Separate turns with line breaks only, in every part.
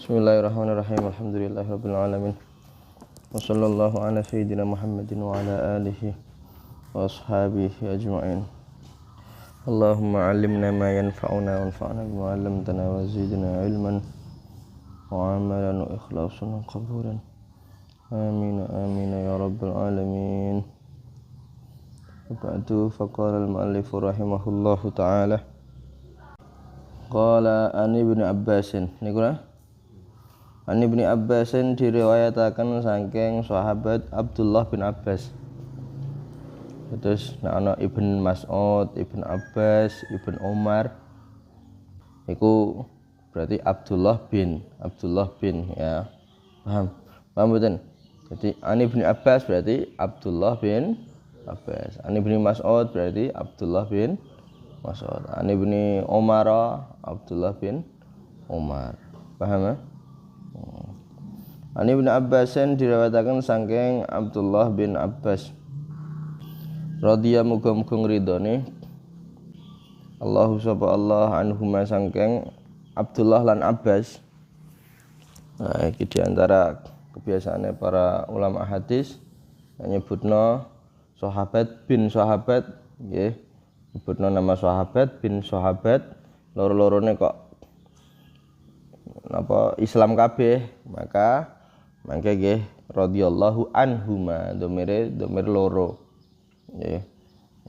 Bismillahirrahmanirrahim. Alhamdulillahirabbil alamin. Wassallallahu ala sayyidina Muhammadin wa ala alihi wa ashabihi ajma'in. Allahumma 'allimna ma yanfa'una wanfa'na bima 'allamtana wa zidna ilman wa 'amalan wa ikhlasan wa qabulan. Amin amin ya rabbal alamin. Ba'du faqala al-mu'allif rahimahullahu ta'ala. Qala an Ibnu Abbasin niku An Ibnu Abbasin diriwayataken saking sahabat Abdullah bin Abbas. Terus ana Ibnu Mas'ud, Ibnu Abbas, Ibnu Umar. Iku berarti Abdullah bin ya. Paham mboten? Jadi An Ibnu Abbas berarti Abdullah bin Abbas. An Ibnu Mas'ud berarti Abdullah bin Mas'ud. An Ibnu Umar Abdullah bin Umar. Paham ya? An Ibnu Abbasin diriwayataken saking Abdullah bin Abbas radhiyallahu muga-muga ngridoni Allahu sapa Allah anhuma saking Abdullah lan Abbas. Nah, iki diantara kebiasaane para ulama hadis nyebutno sahabat bin sahabat nggih, nyebutno nama sahabat bin sahabat, loro-lorone kok napa Islam kabeh, maka mangke nggih radhiyallahu anhuma, domir loro nggih.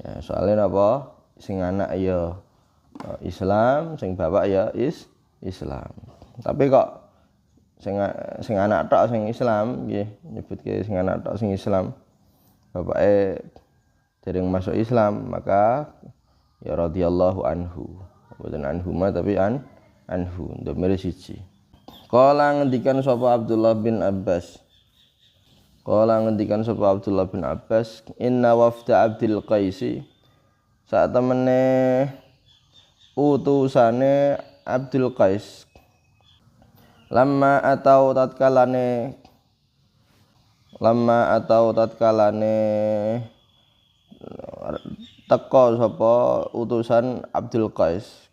Ya soalnya napa sing anak ya Islam, sing bapak ya Islam. Tapi kok sing anak tok sing Islam nggih, nyebutke sing anak tok sing Islam, bapake dereng masuk Islam, maka ya radhiyallahu anhu. Bukan anhuma tapi anhu, domir siji. Qala ngendikan sapa Abdullah bin Abbas. Inna wafda Abdul Qaisi, sak temene utusane Abdul Qais. Lamma atau tatkalane teka sapa utusan Abdul Qais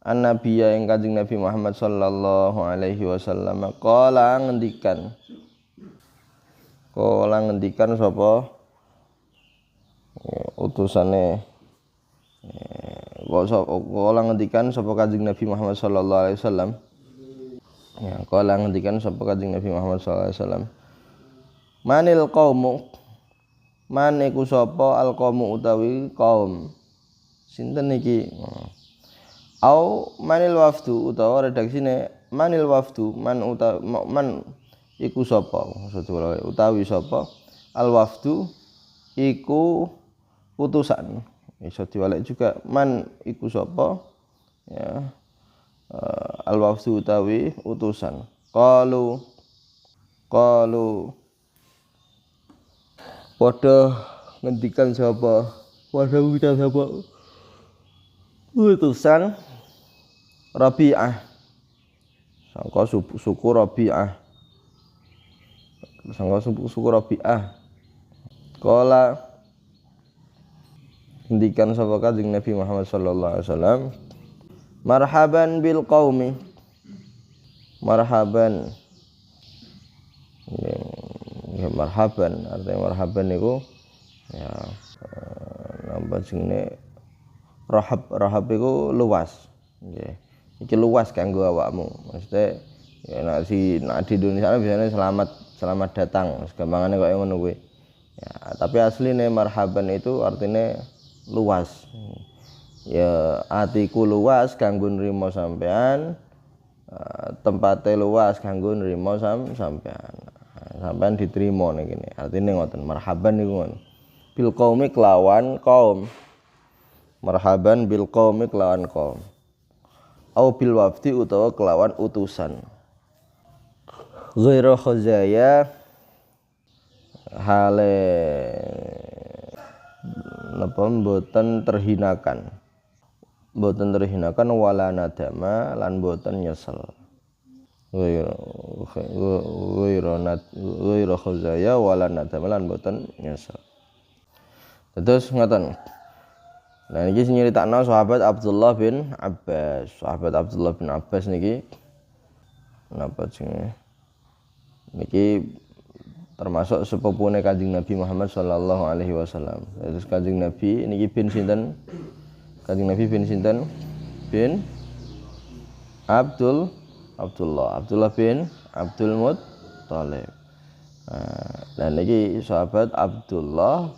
an-nabiyya ing Kanjeng Nabi Muhammad sallallahu alaihi wasallam. Kala ngendikan sapa utusane kala ngendikan sapa Kanjeng Nabi Muhammad sallallahu alaihi wasallam. Ya, kala ngendikan sapa Kanjeng Nabi Muhammad sallallahu alaihi wasallam. Manil qaumu, man iku sapa al qaumu utawi kaum. Sinten iki? Au manil wafdu, utawa redaksine manil wafdu, man iku sapa, maksudnya utawi sapa al wafdu iku utusan. Iso diwalek juga man iku sapa ya, al wafdu utawi utusan. Qalu padha ngendikan sapa, padha ngucap sapa utusan Rabi'ah, sangka suku Rabi'ah, Kala ngendikan sapa Kanjeng Nabi Muhammad sallallahu alaihi wasallam, marhaban bil qaumi, marhaban ya, marhaban artinya marhaban niku ya napa jenenge rahab iku luas nggih. Iki luas kanggo awakmu. Maksudnya ya nek di Indonesia biasanya selamat datang, gampangane kok ngono kuwi. Ya, tapi asline marhaban itu artinya luas. Ya atiku luas kanggo nrimo sampean, tempate luas kanggo nrimo sampean. Sampean diterima ning kene. Artine ngoten, marhaban niku ngono. Bil qaumi kelawan kaum. Marhaban bil qaumi kelawan kaum. Au bil wafdi utawa kelawan utusan. Ghairu khazaya hale napa mboten terhinakan. Mboten terhinakan wala nadama lan mboten nyesel. Ghairu khazaya wala nadama lan mboten nyesel. Terus ngoten. Nah niki nyeritakno sahabat Abdullah bin Abbas. Sahabat Abdullah bin Abbas niki napa jenenge niki termasuk sepupune Kanjeng Nabi Muhammad sallallahu alaihi wasallam. Terus Kanjeng Nabi niki bin sinten? Kanjeng Nabi bin sinten? Bin Abdullah bin Abdul Muttalib. Nah niki sahabat Abdullah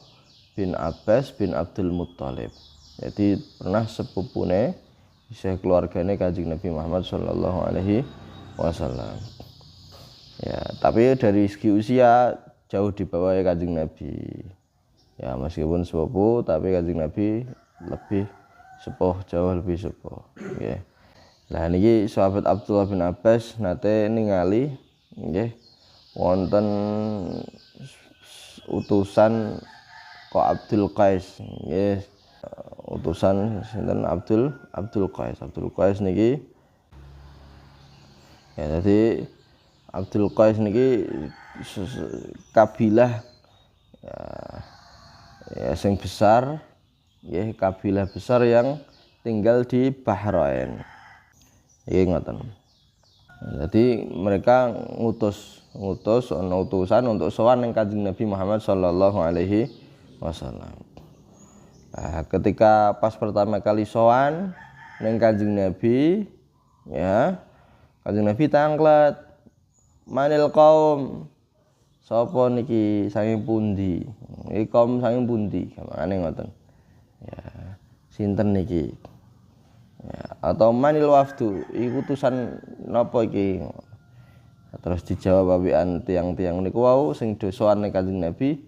bin Abbas bin Abdul Muttalib. Jadi pernah sepupune isih keluargane Kanjeng Nabi Muhammad sallallahu alaihi wasallam. Ya, tapi dari segi usia jauh di bawah Kanjeng Nabi. Ya, meskipun sepupu tapi Kanjeng Nabi lebih sepuh, jauh lebih sepuh. Nggih. Lah niki sahabat Abdullah bin Abbas nate ningali nggih wonten utusan kok Abdul Qais nggih. Utusan sinten Abdul Qais. Abdul Qais niki ya jadi Abdul Qais niki kabilah ya sing besar ya kabilah besar yang tinggal di Bahrain. Iki ngoten. Jadi mereka ngutus ana utusan untuk sowan ning Kanjeng Nabi Muhammad sallallahu alaihi wasallam. Nah, ketika pas pertama kali sowan ning Kanjeng Nabi ya Kanjeng Nabi tanglet manil kaum sapa niki saking pundi iki kaum saking pundi makane ngoten ya sinten niki ya atau manil wafdu iku utusan napa iki terus dijawab awikan tiang-tiang niku wau sing dosoan ning Kanjeng Nabi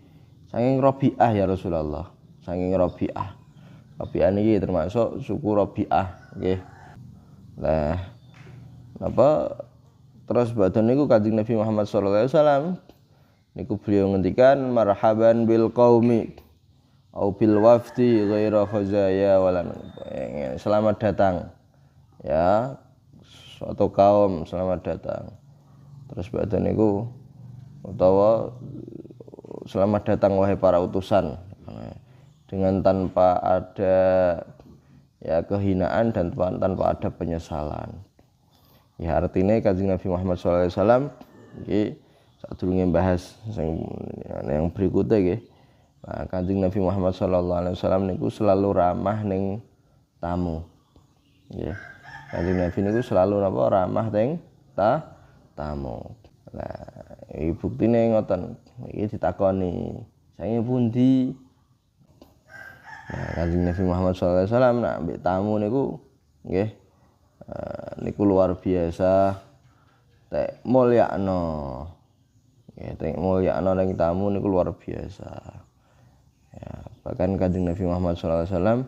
saking Rabi'ah ya Rasulullah saking Rabi'ah niki termasuk suku Rabi'ah nggih nah napa terus badan niku Kanjeng Nabi Muhammad sallallahu alaihi wasallam niku beliau ngendikan marhaban bil qaumi au bil wafdi ghaira khazaya walan selamat datang ya suatu kaum selamat datang terus badan niku utawa selamat datang wahai para utusan dengan tanpa ada ya kehinaan dan tanpa ada penyesalan. Ya artinya Kanjeng Nabi Muhammad SAW iki sadurunge bahas yang berikutnya nggih. Nah, Kanjeng Nabi Muhammad SAW niku selalu ramah ning tamu. Nggih. Kanjeng Nabi niku selalu napa ramah ning tamu. Nah, iki buktine ngoten. Iki ditakoni, "Sange pundi?" Nah, Kanjeng Nabi Muhammad SAW nak ambek tamu niku nggih niku luar biasa tek mulyakno ya tek mulyakno ning tamu niku luar biasa ya bahkan Kanjeng Nabi Muhammad SAW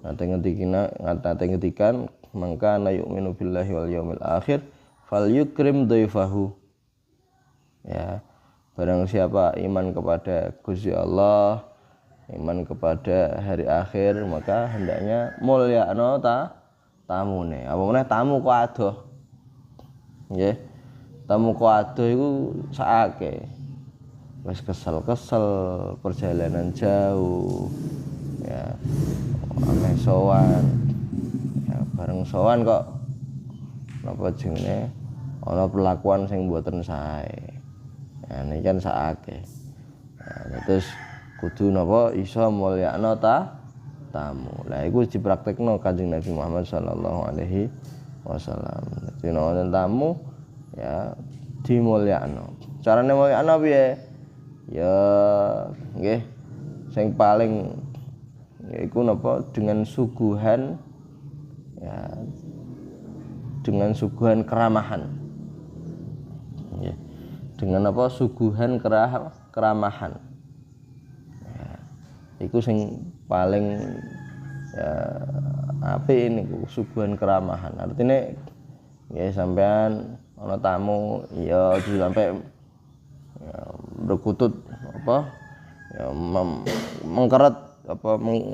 nate ngetikan mangka na yu'minu billahi wal yaumil akhir falyukrim dhaifahu ya barang siapa iman kepada Gusti Allah iman kepada hari akhir maka hendaknya mulyakno tamune apa meneh tamu kok adoh nggih tamu kok adoh iku sakake wis kesel-kesel perjalanan jauh ya ameh sowan ya bareng sowan kok napa jenenge ana perlakuan sing mboten sae ya niki kan sakake ya, terus kudu napa iso mulyakno tamu. Lah iku dipraktekno Kanjeng Nabi Muhammad sallallahu alaihi wasallam. Dadi nek tamu ya dimulyakno. Carane mulyakno piye? Ya nggih sing paling yaiku napa dengan suguhan ya dengan suguhan keramahan. Nggih. Dengan apa suguhan keramahan. Ya, iku sing paling ya apik niku suguhan keramahan. Artine ya sampean ana tamu ya aja sampai ya, berkutut apa ya mengkeret apa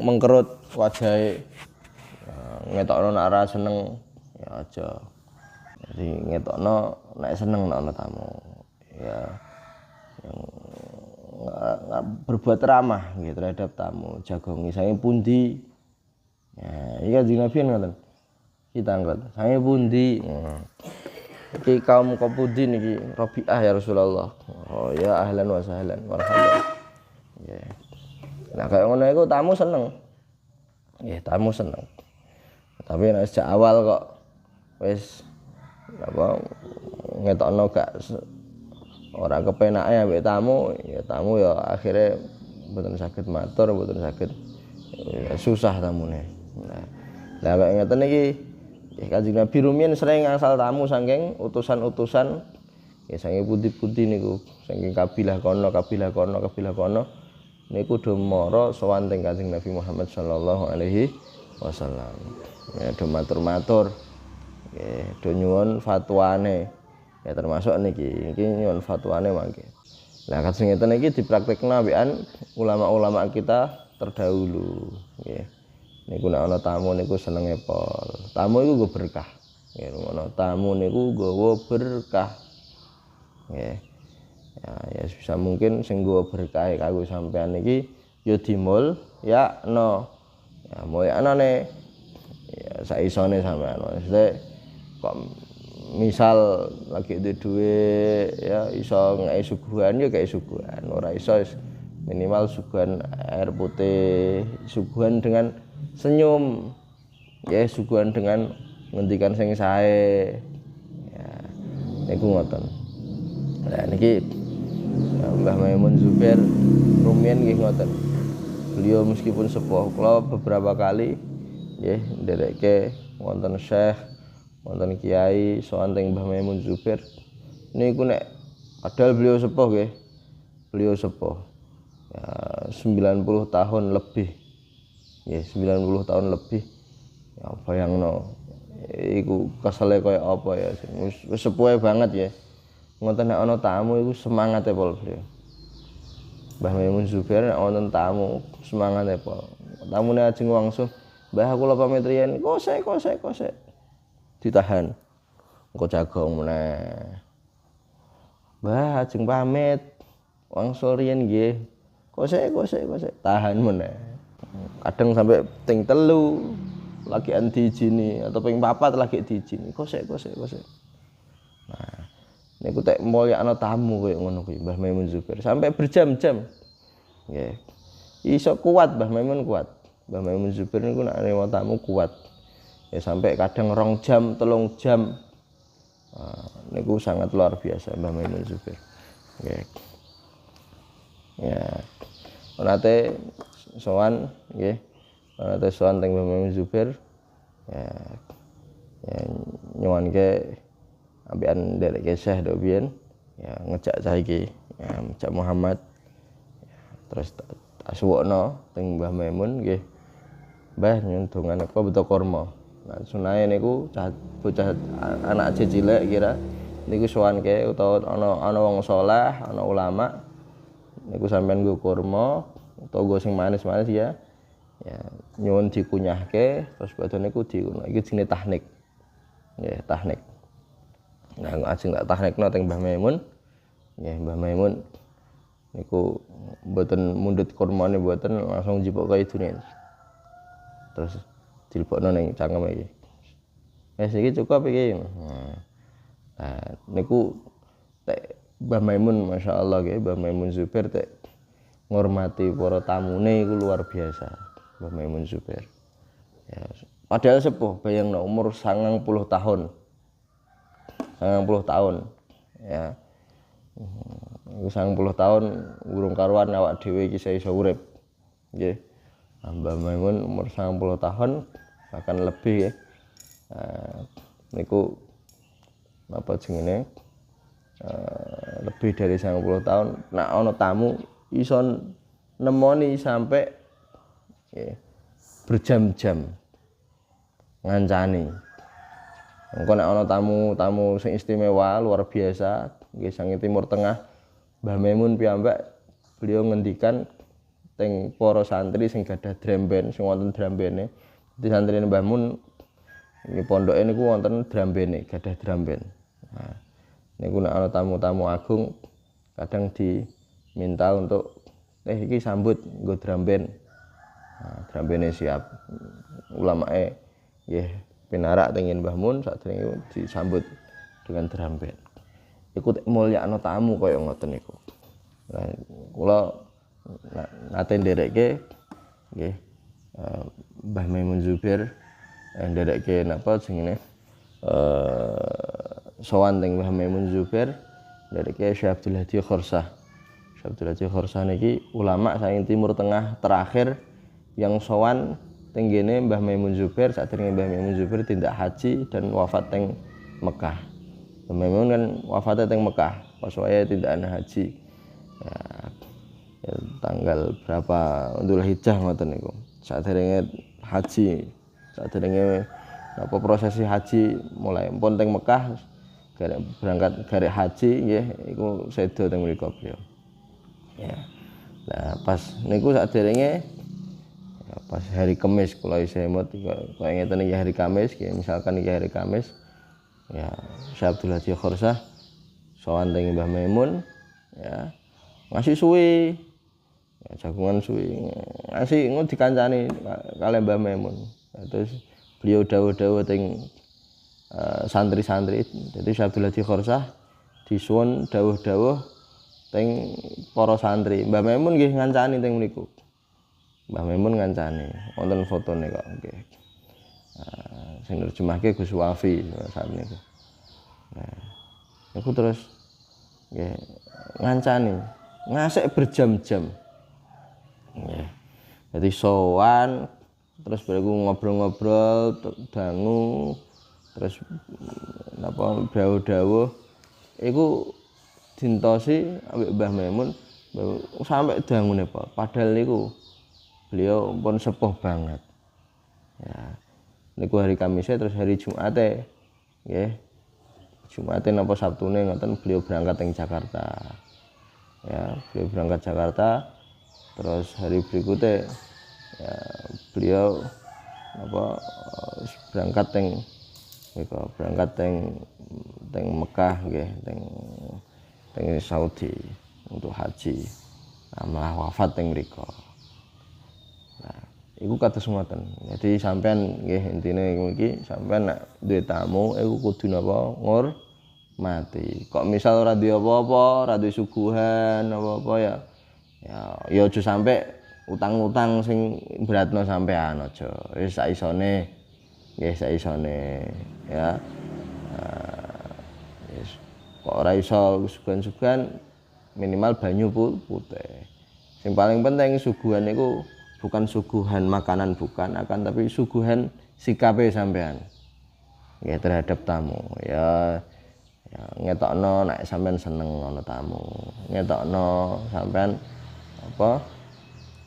mengkerut wajahe ya, ngetokno nek ora seneng ya aja. Jadi ngetokno nek seneng nek ana tamu. Ya nggak berbuat ramah gitu terhadap tamu jagongi saya pundi ya iya Nabi ngoten kita angkat saya pundi Iki kaum Kopudin iki Rabi'ah ya Rasulullah. Oh ya ahlan wa sahlan marhaban. Nggih. Nah kaya ngono iku tamu seneng. Nggih, tamu seneng. Tapi nek sejak awal kok wis apa ngetokno gak ora kepenake ambek tamu, ya tamu ya akhirnya mboten saged matur, mboten saged ya, susah tamune. Nah, lah kaya ngeten iki Kanjeng Nabi rumiyin sering asal tamu saking utusan-utusan ya saking putih-putih niku, saking kabilah kono niku do mara sowan teng Kanjeng Nabi Muhammad sallallahu alaihi wasallam. Ya do matur-matur. Nggih, do nyuwun fatwane. Ya termasuk niki nyuwun fatwane mangke. Lah kajeng ngeten iki dipraktekno ambekan ulama-ulama kita terdahulu, nggih. Niku nek ana tamu niku senenge pol. Tamu iku nggo berkah. Nggih, ngono tamu niku nggawa berkah. Nggih. Ya bisa mungkin sing nggawa berkah kanggo sampean iki ya dimul ya no. Ya mulyanane ya saisone sampean. Maksudnya kok misal lagi di duit ya iso ngei suguhan ya kayak suguhan, ora iso minimal suguhan air putih, suguhan dengan senyum ya, suguhan dengan ngendikan sing sae ya niku ngoten. Lah niki Mbah Maimun Zubair rumiyin nggih ngoten. Beliau meskipun sepuh kula beberapa kali nggih ndereke wonten syekh, wonten kiai sowan teng Mbah Maimun Zubair niku nek padahal beliau sepuh nggih. Beliau sepuh ya 90 tahun lebih. Ya 90 tahun lebih. Ya bayangno iku kesele kaya apa ya. Wis sepuhe banget ya. Ngoten nek ana tamu iku semangate pol beliau. Mbah Maimun Zubair nek wonten tamu semangate pol. Tamune ajeng langsung, "Mbah kula pamit riyen." Kosek. Ditahan. Engko jagong meneh. "Mbah ajeng pamit. Wangsul riyen nggih." Kosek. Tahan meneh. Kadang sampai ping 3 lagi diijini atau ping 4 lagi diijini. Kosek. Nah, niku tek mulyakno tamu koyo ngono kuwi Mbah Maimun Zubair sampai berjam-jam. Nggih. Iso kuat Mbah Maimun kuat. Mbah Maimun Zubair niku nek nrewo tamu kuat. Ya sampai kadang 2 jam, 3 jam. Niku sangat luar biasa Mbah Maimun Zubair. Nggih. Ya. Nate sowan nggih. Nate sowan teng Mbah Maimun Zubair. Ya nyuwunke ambekan ndereke Syekh do biyen ya ngejak saiki ya ngejak Muhammad ya, terus tak suwukno teng Mbah Maimun nggih. Mbah nyuwun dongan apa beto kurma. Nah sunahe niku bocah anak cilik kira niku sowanke utawa ana wong saleh, ana ulama niku sampean nggo kurma utawa nggo sing manis-manis ya. Ya nyuwun dikunyahke terus badhe niku iki jenenge tahnik. Nggih, tahnik. Nah, ajeng tak tahnikno teng Mbah Maimun. Nggih, Mbah Maimun niku mboten mundhut kurmane mboten langsung njipuk kaya idune. Terus dilebokno ning cangkeme iki. Wis iki cukup iki. Nah, niku tek Mbah Maimun masyaallah nggih, Mbah Maimun Zubair tek ngormati para tamune iku luar biasa. Mbah Maimun Zubair. Ya, padahal sepuh, bayangno umur 90 tahun. 90 tahun. Ya. Iku 90 tahun urung karuan awak dhewe iki iso urip. Nggih. Mbah Maimun umur 90 tahun bahkan lebih ya. Niku apa jenenge? Lebih dari 90 tahun. Nek ana tamu iso nemoni sampai ya, berjam-jam ngancani. Engko nek ana tamu sing istimewa luar biasa nggih saking Timur Tengah, Mbah Maimun piyambak beliau ngendikan teng para santri sing gadah drum band, sing wonten drum band-e. Dadi santrine Mbah Mun iki pondoke niku wonten drum band-e, gadah drum band. Nah, niku nek ana tamu-tamu agung kadang diminta untuk iki sambut nggo drum band. Nah, drum band-e siap. Ulamae nggih pinarak tengin Mbah Mun sadurunge disambut dengan drum band. Ikut mulyakno tamu kaya ngoten niku. Nah, kula nate nderekke nggih Mbah Maimun Zubair nderekke napa jenenge sowan teng Mbah Maimun Zubair nderekke Syekh Abdul Hadi Khorsah. Syekh Abdul Hadi Khorsah niki ulama saking Timur Tengah terakhir yang sowan teng ngene Mbah Maimun Zubair sadurunge Mbah Maimun Zubair tindak haji dan wafat teng Mekah. Mbah Maimun kan wafatnya teng Mekah pas wayahe tindakan haji. Ya, tanggal berapa Dzulhijjah ngoten niku. Sadurunge haji, sadurunge apa prosesi haji mulai pun teng Mekah garek berangkat garek haji nggih iku sedo teng mriku beliau. Ya. Nah, pas niku sadurunge ya, pas hari Kamis kula isih emut kaya ngeten iki hari Kamis nggih misalkan iki hari Kamis ya Syekh Abdul Hadi Khorsah sowan teng Mbah Maimun ya ngasih suwi ya, jagungan suwi ngasih ngono dikancani kalih Mbah Maimun. Terus beliau dawuh-dawuh teng santri-santri. Jadi Syekh Abdul Hadi Khorsah disuwun dawuh-dawuh teng para santri. Mbah Maimun nggih ngancani teng mriku. Mbah Maimun ngancani, wonten fotone kok nggih. Sing nerjemahke Gus Wafi saat niku. Nah, niku terus nggih ngancani, ngasek berjam-jam. Nggih. Dadi sowan terus bariku ngobrol-ngobrol dangu terus napa dawuh-dawuh iku dintosi ambek Mbah Maimun sampai dangune Pak. Padahal niku beliau pun sepuh banget. Ya. Niku hari Kamis terus hari Jumate nggih. Jumate napa Sabtune ngoten beliau berangkat teng Jakarta. Ya, beliau berangkat Jakarta terus hari berikutnya ya beliau apa berangkat teng Mekah nggih teng Saudi untuk haji. Malah wafat teng mriku. Nah, iku kados ngoten. Jadi sampean nggih intine iki sampean nek duwe tamu iku kudu napa ngurmati. Kok misal ora duwe apa-apa, ora duwe suguhan apa-apa ya aja sampe utang-utang sing beratno sampean aja. Wis sak isone. Nggih sak isone ya. Wis kok ora iso suguhan-suguhan minimal banyu putih. Sing paling penting suguhan niku bukan suguhan makanan bukan akan tapi suguhan sikape sampean nggih terhadap tamu ya ngetokno nek sampean seneng ana tamu ngetokno sampean apa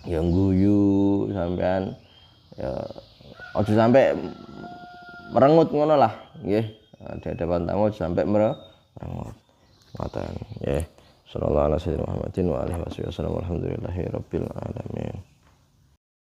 ya ngguyu sampean ya aja sampai merengut ngono lah nggih di hadapan tamu aja sampai merengut ngoten nggih sallallahu alaihi wasallam wa alihi wasallam alhamdulillahirabbil alamin.